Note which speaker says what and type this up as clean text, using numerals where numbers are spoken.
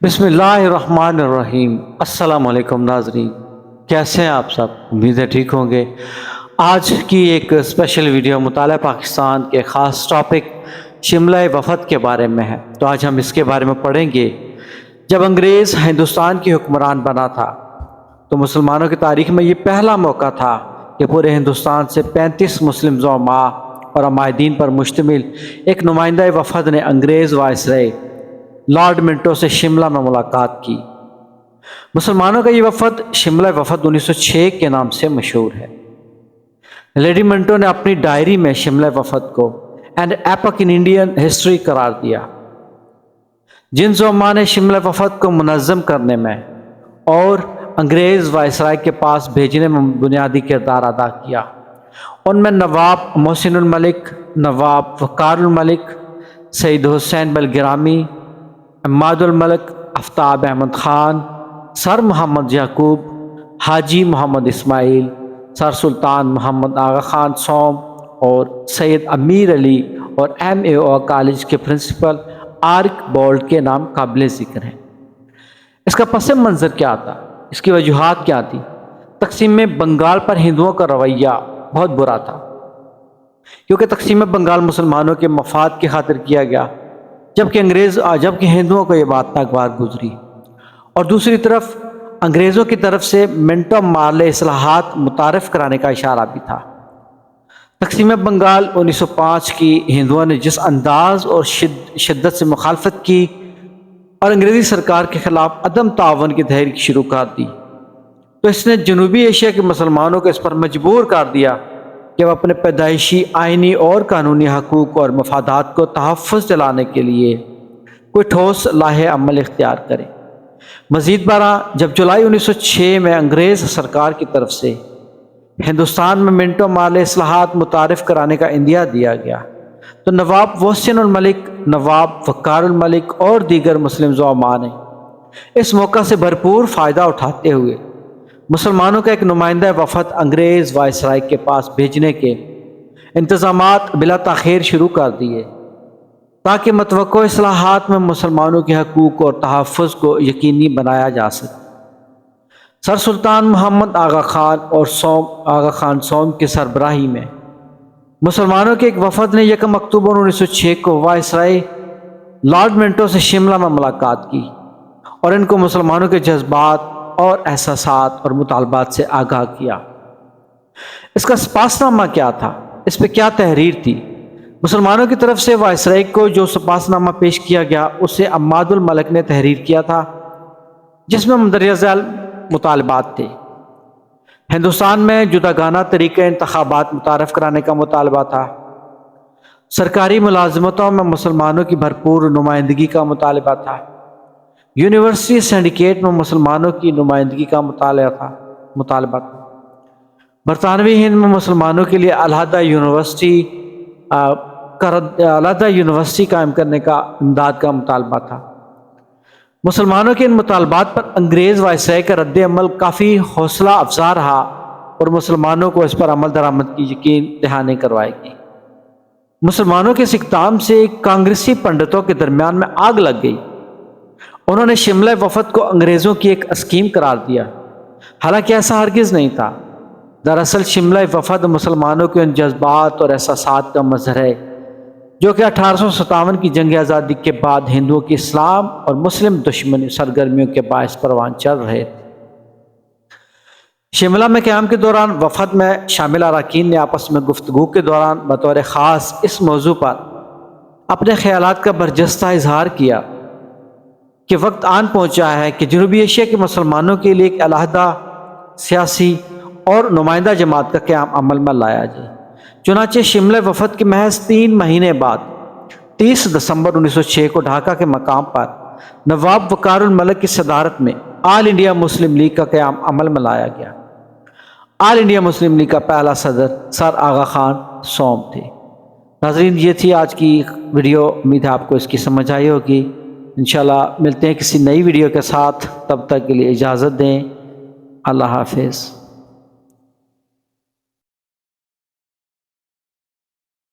Speaker 1: بسم اللہ الرحمن الرحیم۔ السلام علیکم ناظرین، کیسے ہیں آپ سب؟ امید ہے ٹھیک ہوں گے۔ آج کی ایک اسپیشل ویڈیو مطالعہ پاکستان کے خاص ٹاپک شملہ وفد کے بارے میں ہے۔ تو آج ہم اس کے بارے میں پڑھیں گے۔ جب انگریز ہندوستان کی حکمران بنا تھا تو مسلمانوں کی تاریخ میں یہ پہلا موقع تھا کہ پورے ہندوستان سے 35 مسلم زعماء اور عمائدین پر مشتمل ایک نمائندہ وفد نے انگریز وائسرائے لارڈ منٹو سے شملہ میں ملاقات کی۔ مسلمانوں کا یہ وفد شملہ وفد 1906 کے نام سے مشہور ہے۔ لیڈی منٹو نے اپنی ڈائری میں شملہ وفد کو and epic in Indian history قرار دیا۔ جن زعماء نے شملہ وفد کو منظم کرنے میں اور انگریز وائسرائے کے پاس بھیجنے میں بنیادی کردار ادا کیا، ان میں نواب محسن الملک، نواب وقار الملک، سید حسین بلگرامی، عماد الملک، آفتاب احمد خان، سر محمد یعقوب، حاجی محمد اسماعیل، سر سلطان محمد آغا خان سوم اور سید امیر علی اور ایم اے او کالج کے پرنسپل آرک بولٹ کے نام قابل ذکر ہیں۔ اس کا پس منظر کیا تھا؟ اس کی وجوہات کیا تھی؟ تقسیم بنگال پر ہندوؤں کا رویہ بہت برا تھا، کیونکہ تقسیم بنگال مسلمانوں کے مفاد کی خاطر کیا گیا، جبکہ ہندوؤں کو یہ بات ناگوار گزری، اور دوسری طرف انگریزوں کی طرف سے منٹو مارلے اصلاحات متعارف کرانے کا اشارہ بھی تھا۔ تقسیم بنگال 1905 کی ہندوؤں نے جس انداز اور شدت سے مخالفت کی اور انگریزی سرکار کے خلاف عدم تعاون کی تحریک شروع کر دی، تو اس نے جنوبی ایشیا کے مسلمانوں کو اس پر مجبور کر دیا کہ وہ اپنے پیدائشی، آئینی اور قانونی حقوق اور مفادات کو تحفظ دلانے کے لیے کوئی ٹھوس لاہ عمل اختیار کرے۔ مزید برآں، جب جولائی 1906 میں انگریز سرکار کی طرف سے ہندوستان میں منٹو مارلے اصلاحات متعارف کرانے کا عندیہ دیا گیا، تو نواب محسن الملک، نواب وقار الملک اور دیگر مسلم زعماء نے اس موقع سے بھرپور فائدہ اٹھاتے ہوئے مسلمانوں کا ایک نمائندہ وفد انگریز وائسرائے کے پاس بھیجنے کے انتظامات بلا تاخیر شروع کر دیے، تاکہ متوقع اصلاحات میں مسلمانوں کے حقوق اور تحفظ کو یقینی بنایا جا سکے۔ سر سلطان محمد آغا خان اور آغا خان سوم کی سربراہی میں مسلمانوں کے ایک وفد نے 1 اکتوبر 1906 کو وائسرائے لارڈ منٹو سے شملہ میں ملاقات کی اور ان کو مسلمانوں کے جذبات اور احساسات اور مطالبات سے آگاہ کیا۔ اس کا سپاسنامہ کیا تھا؟ اس پہ کیا تحریر تھی؟ مسلمانوں کی طرف سے وائسرائے کو جو سپاسنامہ پیش کیا گیا اسے عماد الملک نے تحریر کیا تھا، جس میں مندرجہ ذیل مطالبات تھے۔ ہندوستان میں جداگانہ طریقہ انتخابات متعارف کرانے کا مطالبہ تھا، سرکاری ملازمتوں میں مسلمانوں کی بھرپور نمائندگی کا مطالبہ تھا، یونیورسٹی سینڈیکیٹ میں مسلمانوں کی نمائندگی کا مطالبہ تھا، برطانوی ہند میں مسلمانوں کے لیے علیحدہ یونیورسٹی قائم کرنے کا امداد کا مطالبہ تھا۔ مسلمانوں کے ان مطالبات پر انگریز وائسرائے کا رد عمل کافی حوصلہ افزا رہا اور مسلمانوں کو اس پر عمل درآمد کی یقین دہانی کروائی گئی۔ مسلمانوں کے اس اقدام سے کانگریسی پنڈتوں کے درمیان میں آگ لگ گئی۔ انہوں نے شملہ وفد کو انگریزوں کی ایک اسکیم قرار دیا، حالانکہ ایسا ہرگز نہیں تھا۔ دراصل شملہ وفد مسلمانوں کے ان جذبات اور احساسات کا مظہر ہے جو کہ 1857 کی جنگ آزادی کے بعد ہندوؤں کی اسلام اور مسلم دشمنی سرگرمیوں کے باعث پروان چل رہے تھے۔ شملہ میں قیام کے دوران وفد میں شامل اراکین نے آپس میں گفتگو کے دوران بطور خاص اس موضوع پر اپنے خیالات کا برجستہ اظہار کیا کہ وقت آن پہنچا ہے کہ جنوبی ایشیا کے مسلمانوں کے لیے ایک علیحدہ سیاسی اور نمائندہ جماعت کا قیام عمل میں لایا جائے۔ چنانچہ شملہ وفد کے محض 3 مہینے بعد 30 دسمبر 1906 کو ڈھاکہ کے مقام پر نواب وقار الملک کی صدارت میں آل انڈیا مسلم لیگ کا قیام عمل میں لایا گیا۔ آل انڈیا مسلم لیگ کا پہلا صدر سر آغا خان سوم تھے۔ ناظرین، یہ تھی آج کی ویڈیو، امید ہے آپ کو اس کی سمجھ آئی ہوگی۔ انشاءاللہ ملتے ہیں کسی نئی ویڈیو کے ساتھ، تب تک کے لیے اجازت دیں۔ اللہ حافظ۔